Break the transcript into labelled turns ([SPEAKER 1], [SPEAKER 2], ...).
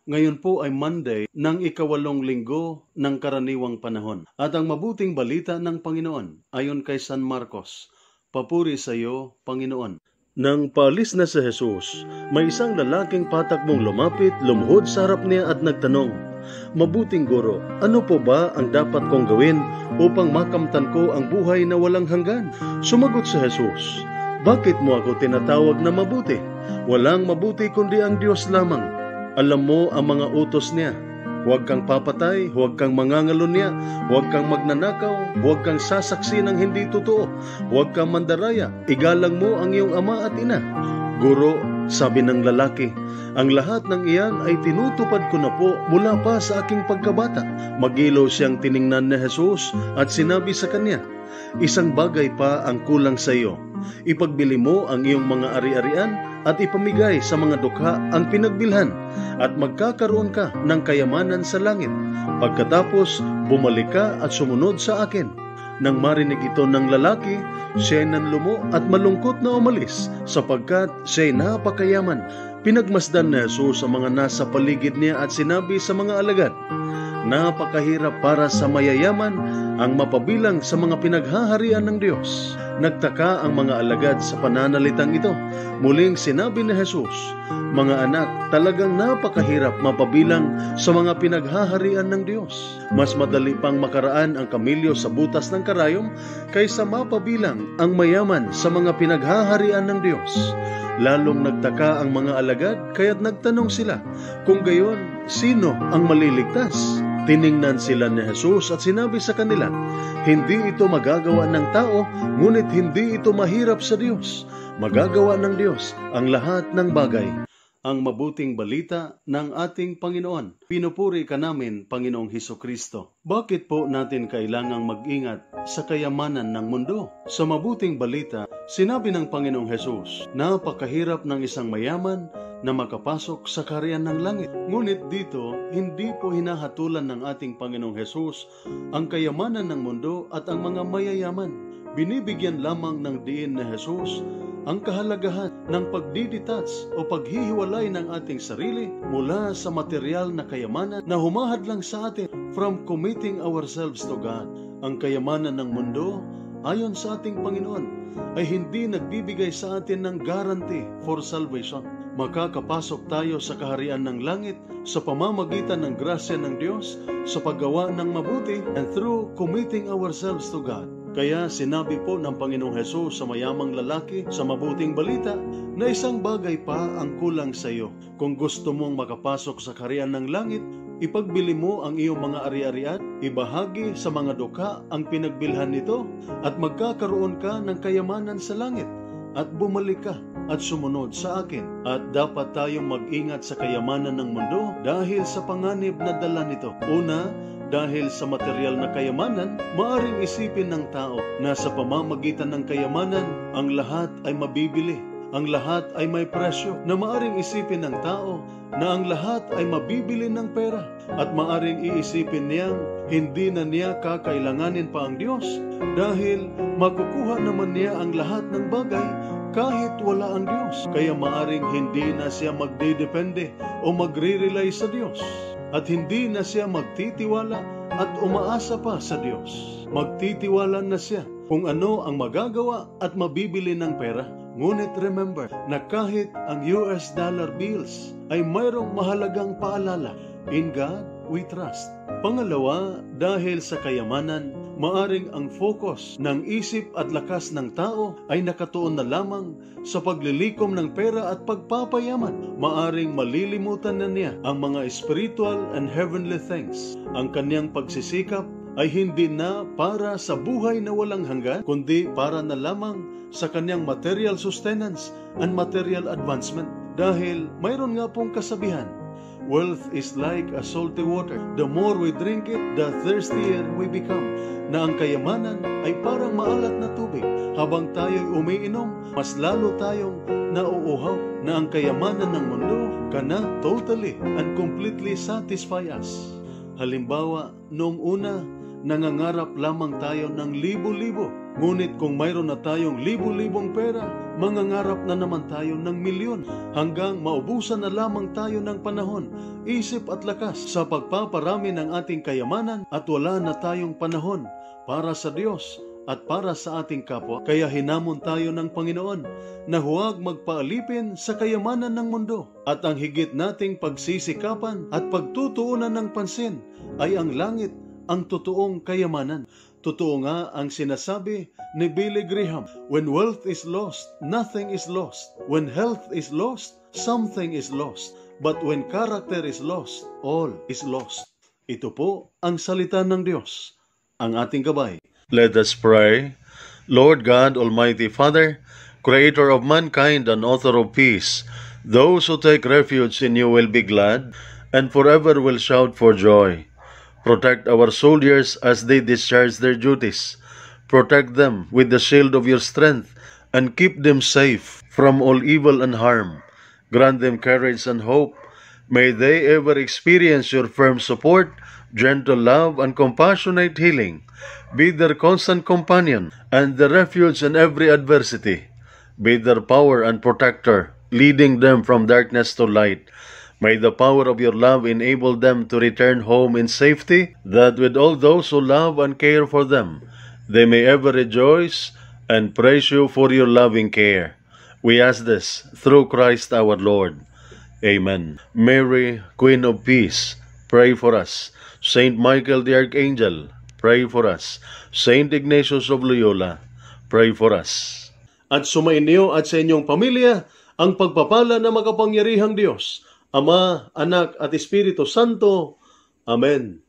[SPEAKER 1] Ngayon po ay Monday ng ika-8 linggo ng karaniwang panahon. At ang mabuting balita ng Panginoon ayon kay San Marcos. Papuri sa iyo, Panginoon. Nang paalis na si Jesus, may isang lalaking patakbong lumapit, lumuhod sa harap niya at nagtanong, "Mabuting guro, ano po ba ang dapat kong gawin upang makamtan ko ang buhay na walang hanggan?" Sumagot si Jesus, "Bakit mo ako tinatawag na mabuti? Walang mabuti kundi ang Diyos lamang. Alam mo ang mga utos niya. Huwag kang papatay, huwag kang mangangalunya, huwag kang magnanakaw, huwag kang sasaksi ng hindi totoo, huwag kang mandaraya, igalang mo ang iyong ama at ina." "Guro," sabi ng lalaki, "ang lahat ng iyan ay tinutupad ko na po mula pa sa aking pagkabata." Magilaw siyang tiningnan ni Jesus at sinabi sa kanya, "Isang bagay pa ang kulang sa iyo. Ipagbili mo ang iyong mga ari-arian at ipamigay sa mga dukha ang pinagbilhan at magkakaroon ka ng kayamanan sa langit. Pagkatapos, bumalik ka at sumunod sa akin." Nang marinig ito ng lalaki, siya'y nanlumo at malungkot na umalis sapagkat siya'y napakayaman. Pinagmasdan ni Jesus ang mga nasa paligid niya at sinabi sa mga alagad, "Napakahirap para sa mayayaman ang mapabilang sa mga pinaghaharian ng Diyos." Nagtaka ang mga alagad sa pananalitang ito. Muling sinabi ni Jesus, "Mga anak, talagang napakahirap mapabilang sa mga pinaghaharian ng Diyos. Mas madali pang makaraan ang kamilyo sa butas ng karayom kaysa mapabilang ang mayaman sa mga pinaghaharian ng Diyos." Lalong nagtaka ang mga alagad, kaya't nagtanong sila, kung gayon, sino ang maliligtas? Tiningnan sila ni Jesus at sinabi sa kanila, "Hindi ito magagawa ng tao, ngunit hindi ito mahirap sa Diyos. Magagawa ng Diyos ang lahat ng bagay." Ang mabuting balita ng ating Panginoon. Pinupuri ka namin, Panginoong Hesukristo. Bakit po natin kailangang mag-ingat sa kayamanan ng mundo? Sa mabuting balita, sinabi ng Panginoong Jesus, napakahirap ng isang mayaman na makapasok sa kaharian ng langit. Ngunit dito, hindi po hinahatulan ng ating Panginoong Jesus ang kayamanan ng mundo at ang mga mayayaman. Binibigyan lamang ng diin ni Jesus ang kahalagahan ng pagdidetach o paghihiwalay ng ating sarili mula sa material na kayamanan na humahadlang sa atin from committing ourselves to God. Ang kayamanan ng mundo, ayon sa ating Panginoon, ay hindi nagbibigay sa atin ng guarantee for salvation. Makakapasok tayo sa kaharian ng langit sa pamamagitan ng grasya ng Diyos sa paggawa ng mabuti and through committing ourselves to God. Kaya sinabi po ng Panginoong Hesus sa mayamang lalaki sa mabuting balita na isang bagay pa ang kulang sa iyo. Kung gusto mong makapasok sa kaharian ng langit, ipagbili mo ang iyong mga ari-arian, ibahagi sa mga dukha ang pinagbilhan nito, at magkakaroon ka ng kayamanan sa langit, at bumalik ka at sumunod sa akin. At dapat tayong mag-ingat sa kayamanan ng mundo dahil sa panganib na dala nito. Una, dahil sa material na kayamanan, maaring isipin ng tao na sa pamamagitan ng kayamanan, ang lahat ay mabibili. Ang lahat ay may presyo, na maaring isipin ng tao na ang lahat ay mabibili ng pera, at maaring iisipin niyang hindi na niya kakailanganin pa ang Diyos dahil makukuha naman niya ang lahat ng bagay kahit wala ang Diyos. Kaya maaring hindi na siya magdedepende o magre-rely sa Diyos, at hindi na siya magtitiwala at umaasa pa sa Diyos. Magtitiwala na siya kung ano ang magagawa at mabibili ng pera. Ngunit remember na kahit ang US dollar bills ay mayroong mahalagang paalala, in God we trust. Pangalawa, dahil sa kayamanan, maaring ang focus ng isip at lakas ng tao ay nakatuon na lamang sa paglilikom ng pera at pagpapayaman. Maaring malilimutan na niya ang mga spiritual and heavenly things. Ang kanyang pagsisikap ay hindi na para sa buhay na walang hanggan, kundi para na lamang sa kanyang material sustenance and material advancement. Dahil mayroon nga pong kasabihan, wealth is like a salty water. The more we drink it, the thirstier we become. Na ang kayamanan ay parang maalat na tubig. Habang tayo'y umiinom, mas lalo tayong nauuhaw. Na ang kayamanan ng mundo cannot totally and completely satisfy us. Halimbawa, noong una, nangangarap lamang tayo ng libo-libo. Ngunit kung mayroon na tayong libo-libong pera, mangangarap na naman tayo ng milyon hanggang maubusan na lamang tayo ng panahon, isip at lakas sa pagpaparami ng ating kayamanan at wala na tayong panahon para sa Diyos at para sa ating kapwa. Kaya hinamon tayo ng Panginoon na huwag magpaalipin sa kayamanan ng mundo. At ang higit nating pagsisikapan at pagtutuunan ng pansin ay ang langit, ang totoong kayamanan. Totoo nga ang sinasabi ni Billy Graham, when wealth is lost, nothing is lost. When health is lost, something is lost. But when character is lost, all is lost. Ito po ang salita ng Diyos, ang ating gabay.
[SPEAKER 2] Let us pray. Lord God, Almighty Father, Creator of mankind and author of peace, those who take refuge in you will be glad and forever will shout for joy. Protect our soldiers as they discharge their duties. Protect them with the shield of your strength and keep them safe from all evil and harm. Grant them courage and hope. May they ever experience your firm support, gentle love, and compassionate healing. Be their constant companion and the refuge in every adversity. Be their power and protector, leading them from darkness to light. May the power of your love enable them to return home in safety, that with all those who love and care for them, they may ever rejoice and praise you for your loving care. We ask this through Christ our Lord. Amen. Mary, Queen of Peace, pray for us. Saint Michael the Archangel, pray for us. Saint Ignatius of Loyola, pray for us.
[SPEAKER 1] At sumainyo at sa inyong pamilya ang pagpapala na makapangyarihang Diyos, Ama, Anak at Espiritu Santo. Amen.